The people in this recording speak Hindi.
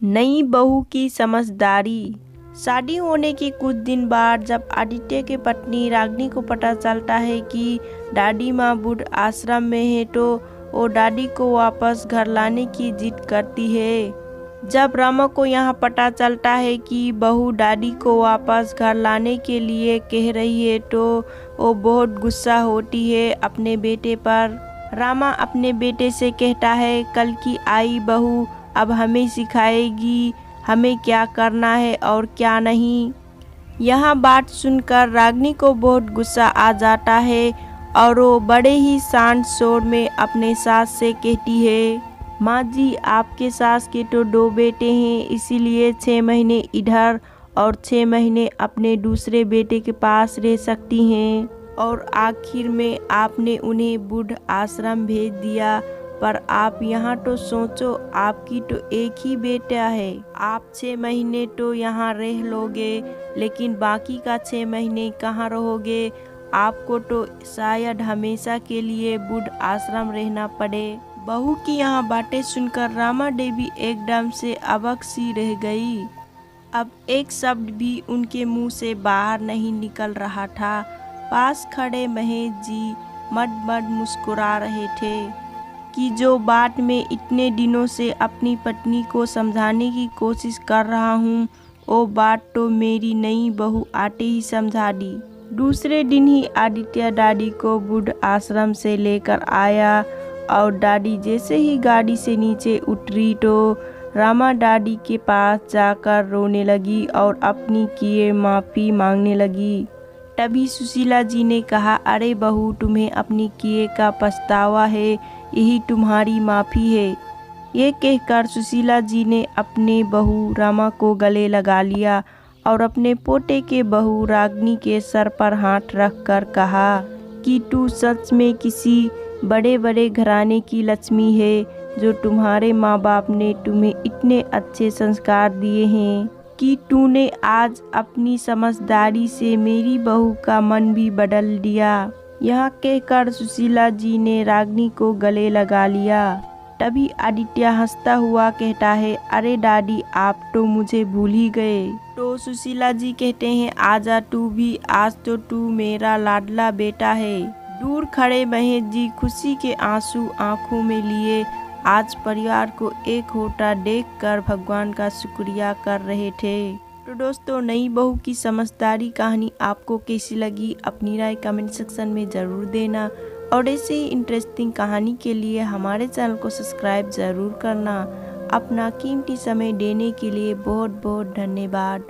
नई बहू की समझदारी। शादी होने के कुछ दिन बाद जब आदित्य की पत्नी रागिनी को पता चलता है कि दादी माँ बुद्ध आश्रम में है तो वो दादी को वापस घर लाने की जिद करती है। जब रमा को यहाँ पता चलता है कि बहू दादी को वापस घर लाने के लिए कह रही है तो वो बहुत गुस्सा होती है अपने बेटे पर। रामा अपने बेटे से कहता है, कल की आई बहू अब हमें सिखाएगी हमें क्या करना है और क्या नहीं। यह बात सुनकर रागिनी को बहुत गुस्सा आ जाता है और वो बड़े ही शांत स्वर में अपने सास से कहती है, माँ जी आपके सास के तो 2 बेटे हैं, इसीलिए 6 महीने इधर और 6 महीने अपने दूसरे बेटे के पास रह सकती हैं। और आखिर में आपने उन्हें बुद्ध आश्रम भेज दिया, पर आप यहाँ तो सोचो आपकी तो एक ही बेटा है। आप 6 महीने तो यहाँ रह लोगे, लेकिन बाकी का 6 महीने कहाँ रहोगे। आपको तो शायद हमेशा के लिए बुद्ध आश्रम रहना पड़े। बहू की यहाँ बातें सुनकर रामा देवी एकदम से अवाक सी रह गई। अब एक शब्द भी उनके मुंह से बाहर नहीं निकल रहा था। पास खड़े महेश जी मद मुस्कुरा रहे थे कि जो बात मैं इतने दिनों से अपनी पत्नी को समझाने की कोशिश कर रहा हूँ वो बात तो मेरी नई बहू आते ही समझा दी। दूसरे दिन ही आदित्य दादी को बुद्ध आश्रम से लेकर आया और दादी जैसे ही गाड़ी से नीचे उतरी तो रामा दादी के पास जाकर रोने लगी और अपनी किए माफ़ी मांगने लगी। तभी सुशीला जी ने कहा, अरे बहू तुम्हें अपनी किए का पछतावा है, यही तुम्हारी माफ़ी है। ये कहकर सुशीला जी ने अपने बहू रामा को गले लगा लिया और अपने पोते के बहू रागिनी के सर पर हाथ रखकर कहा कि तू सच में किसी बड़े घराने की लक्ष्मी है, जो तुम्हारे माँ बाप ने तुम्हें इतने अच्छे संस्कार दिए हैं कि तूने आज अपनी समझदारी से मेरी बहू का मन भी बदल दिया। यह कहकर सुशीला जी ने रागिनी को गले लगा लिया। तभी आदित्य हंसता हुआ कहता है, अरे दादी आप तो मुझे भूल ही गए। तो सुशीला जी कहते हैं, आजा तू भी, आज तो तू मेरा लाडला बेटा है। दूर खड़े महेश जी खुशी के आंसू आंखों में लिए आज परिवार को एक होता देखकर भगवान का शुक्रिया कर रहे थे। तो दोस्तों, नई बहू की समझदारी कहानी आपको कैसी लगी अपनी राय कमेंट सेक्शन में ज़रूर देना और ऐसे ही इंटरेस्टिंग कहानी के लिए हमारे चैनल को सब्सक्राइब ज़रूर करना। अपना कीमती समय देने के लिए बहुत बहुत धन्यवाद।